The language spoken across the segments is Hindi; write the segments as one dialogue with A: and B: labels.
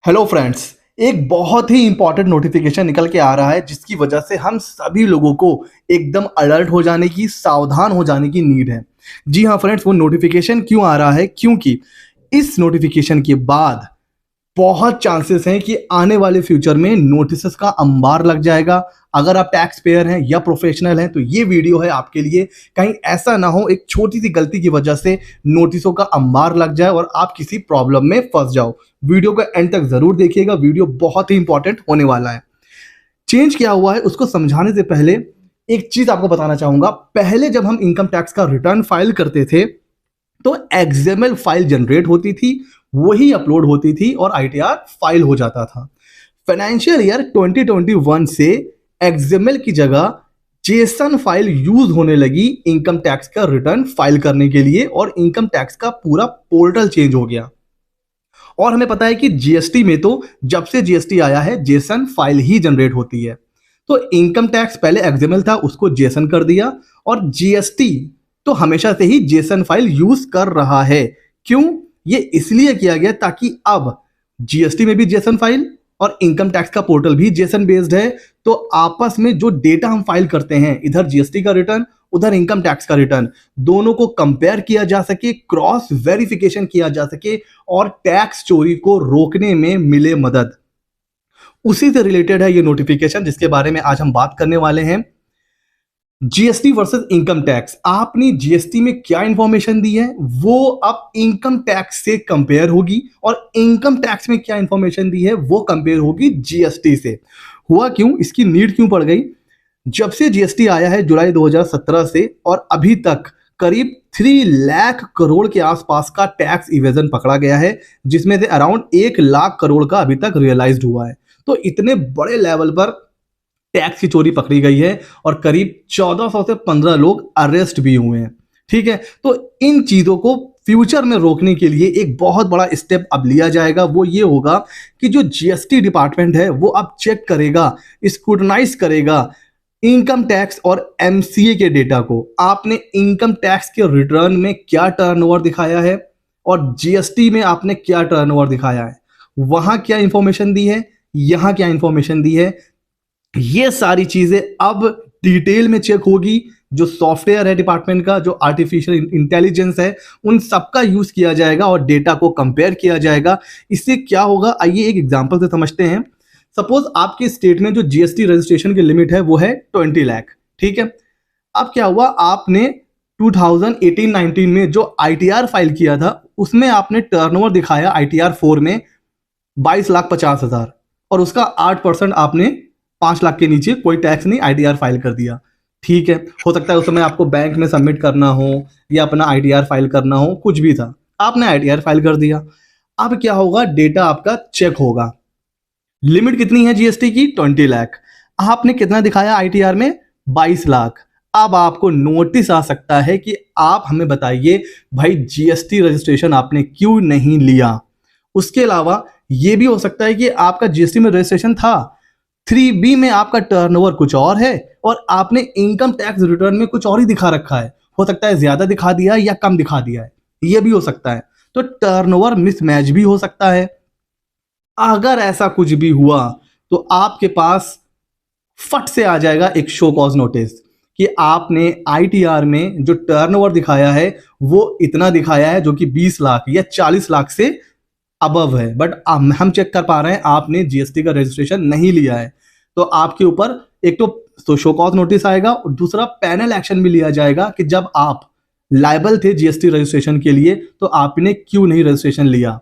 A: Hello friends. एक बहुत ही इंपॉर्टेंट नोटिफिकेशन निकल के आ रहा है जिसकी वजह से हम सभी लोगों को एकदम अलर्ट हो जाने की, सावधान हो जाने की नीड है। जी हाँ फ्रेंड्स, वो नोटिफिकेशन क्यों आ रहा है? क्योंकि इस नोटिफिकेशन के बाद बहुत चांसेस हैं कि आने वाले फ्यूचर में नोटिसेस का अंबार लग जाएगा। अगर आप टैक्स पेयर हैं या प्रोफेशनल हैं तो ये वीडियो है आपके लिए। कहीं ऐसा ना हो एक छोटी सी गलती की वजह से नोटिसों का अंबार लग जाए और आप किसी प्रॉब्लम में फंस जाओ। वीडियो को एंड तक जरूर देखिएगा, वीडियो बहुत ही इंपॉर्टेंट होने वाला है। चेंज क्या हुआ है उसको समझाने से पहले एक चीज आपको बताना चाहूंगा। पहले जब हम इनकम टैक्स का रिटर्न फाइल करते थे तो एक्सएमएल फाइल जनरेट होती थी, वही अपलोड होती थी और आईटीआर फाइल हो जाता था। फाइनेंशियल ईयर 2021 से एक्सएमएल की जगह जेसन फाइल यूज होने लगी इनकम टैक्स का रिटर्न फाइल करने के लिए और इनकम टैक्स का पूरा पोर्टल चेंज हो गया। और हमें पता है कि जीएसटी में तो जब से जीएसटी आया है जेसन फाइल ही जनरेट होती है। तो इनकम टैक्स पहले एक्सएमएल था, उसको जेसन कर दिया और जीएसटी तो हमेशा से ही जेसन फाइल यूज कर रहा है। क्यों? ये इसलिए किया गया ताकि अब जीएसटी में भी जेसन फाइल और इनकम टैक्स का पोर्टल भी जेसन बेस्ड है। तो आपस में जो डेटा हम फाइल करते हैं, इधर जीएसटी का रिटर्न उधर इनकम टैक्स का रिटर्न, दोनों को कंपेयर किया जा सके, क्रॉस वेरिफिकेशन किया जा सके और टैक्स चोरी को रोकने में मिले मदद। उसी से रिलेटेड है ये नोटिफिकेशन जिसके बारे में आज हम बात करने वाले हैं। GST versus income tax. आपने जीएसटी में क्या इंफॉर्मेशन दी है वो अब इनकम टैक्स से कंपेयर होगी और इनकम टैक्स में क्या इंफॉर्मेशन दी है वो कंपेयर होगी जीएसटी से। हुआ क्यों? इसकी नीड क्यों पड़ गई? जब से जीएसटी आया है जुलाई 2017 से और अभी तक करीब 3 लाख करोड़ के आसपास का टैक्स इवेजन पकड़ा गया है, जिसमें से अराउंड 1 लाख करोड़ का अभी तक रियलाइज्ड हुआ है। तो इतने बड़े लेवल पर टैक्स की चोरी पकड़ी गई है और करीब 1400 से 15 लोग अरेस्ट भी हुए हैं। ठीक है, तो इन चीजों को फ्यूचर में रोकने के लिए एक बहुत बड़ा स्टेप अब लिया जाएगा। वो ये होगा कि जो जीएसटी डिपार्टमेंट है वो अब चेक करेगा, स्क्रूटनाइज करेगा इनकम टैक्स और एमसीए के डेटा को। आपने इनकम टैक्स के रिटर्न में क्या टर्नओवर दिखाया है और जीएसटी में आपने क्या टर्नओवर दिखाया है, वहां क्या इंफॉर्मेशन दी है, यहां क्या इंफॉर्मेशन दी है, ये सारी चीजें अब डिटेल में चेक होगी। जो सॉफ्टवेयर है डिपार्टमेंट का, जो आर्टिफिशियल इंटेलिजेंस है, उन सबका यूज किया जाएगा और डेटा को कंपेयर किया जाएगा। इससे क्या होगा आइए एक एग्जांपल से समझते हैं। सपोज आपके स्टेट में जो जीएसटी रजिस्ट्रेशन की लिमिट है वो है 20 लाख। ठीक है, अब क्या हुआ, आपने 2018-19 में जो आईटीआर फाइल किया था उसमें आपने टर्नओवर दिखाया आईटीआर 4 में 22,50,000 और उसका 8% आपने 5 लाख के नीचे कोई टैक्स नहीं आईटीआर फाइल कर दिया। ठीक है, हो सकता है उस समय आपको बैंक में सबमिट करना हो या अपना आईटीआर फाइल करना हो, कुछ भी था, आपने आईटीआर फाइल कर दिया। अब क्या होगा, डेटा आपका चेक होगा। लिमिट कितनी है जीएसटी की? 20 लाख। आपने कितना दिखाया आईटीआर में? 22 लाख। अब आपको नोटिस आ सकता है कि आप हमें बताइए भाई जीएसटी रजिस्ट्रेशन आपने क्यों नहीं लिया। उसके अलावा यह भी हो सकता है कि आपका जीएसटी में रजिस्ट्रेशन था, 3B में आपका टर्नओवर कुछ और है और आपने इनकम टैक्स रिटर्न में कुछ और ही दिखा रखा है। हो सकता है ज्यादा दिखा दिया है या कम दिखा दिया है, यह भी हो सकता है। तो टर्नओवर मिसमैच भी हो सकता है। अगर ऐसा कुछ भी हुआ तो आपके पास फट से आ जाएगा एक शो कॉज नोटिस कि आपने आईटीआर में जो टर्नओवर दिखाया है वो इतना दिखाया है जो कि 20 लाख या 40 लाख से अबव है, बट हम चेक कर पा रहे हैं आपने जीएसटी का रजिस्ट्रेशन नहीं लिया है। तो आपके ऊपर एक तो शो कॉज नोटिस आएगा और दूसरा पैनल एक्शन भी लिया जाएगा कि जब आप लायबल थे जीएसटी रजिस्ट्रेशन के लिए तो आपने क्यों नहीं रजिस्ट्रेशन लिया।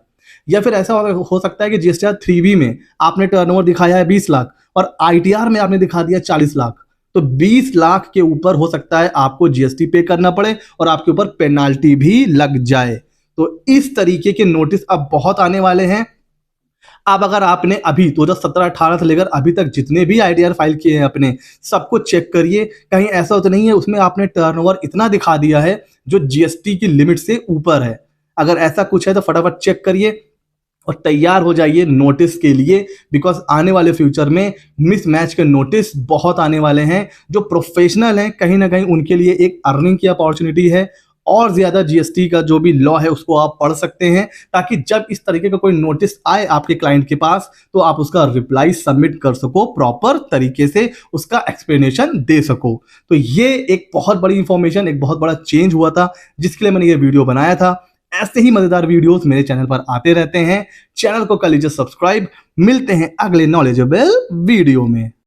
A: या फिर ऐसा हो सकता है कि जीएसटी 3B में आपने टर्नओवर दिखाया है 20 लाख और आईटीआर में आपने दिखा दिया 40 लाख, तो 20 लाख के ऊपर हो सकता है आपको जीएसटी पे करना पड़े और आपके ऊपर पेनाल्टी भी लग जाए। तो इस तरीके के नोटिस अब बहुत आने वाले हैं। अब अगर आपने अभी 2017-18 से लेकर अभी तक जितने भी आईटीआर फाइल किए हैं अपने, सबको चेक करिए, कहीं ऐसा तो नहीं है उसमें आपने टर्नओवर इतना दिखा दिया है जो जीएसटी की लिमिट से ऊपर है। अगर ऐसा कुछ है तो फटाफट चेक करिए और तैयार हो जाइए नोटिस के लिए, बिकॉज आने वाले फ्यूचर में मिसमैच के नोटिस बहुत आने वाले हैं। जो प्रोफेशनल हैं कहीं ना कहीं उनके लिए एक अर्निंग की अपॉर्चुनिटी है और ज्यादा जीएसटी का जो भी लॉ है उसको आप पढ़ सकते हैं, ताकि जब इस तरीके का कोई नोटिस आए आपके क्लाइंट के पास तो आप उसका रिप्लाई सबमिट कर सको, प्रॉपर तरीके से उसका एक्सप्लेनेशन दे सको। तो ये एक बहुत बड़ी इंफॉर्मेशन, एक बहुत बड़ा चेंज हुआ था जिसके लिए मैंने ये वीडियो बनाया था। ऐसे ही मजेदार वीडियोस मेरे चैनल पर आते रहते हैं। चैनल को कर लीजिए सब्सक्राइब। मिलते हैं अगले नॉलेजेबल वीडियो में।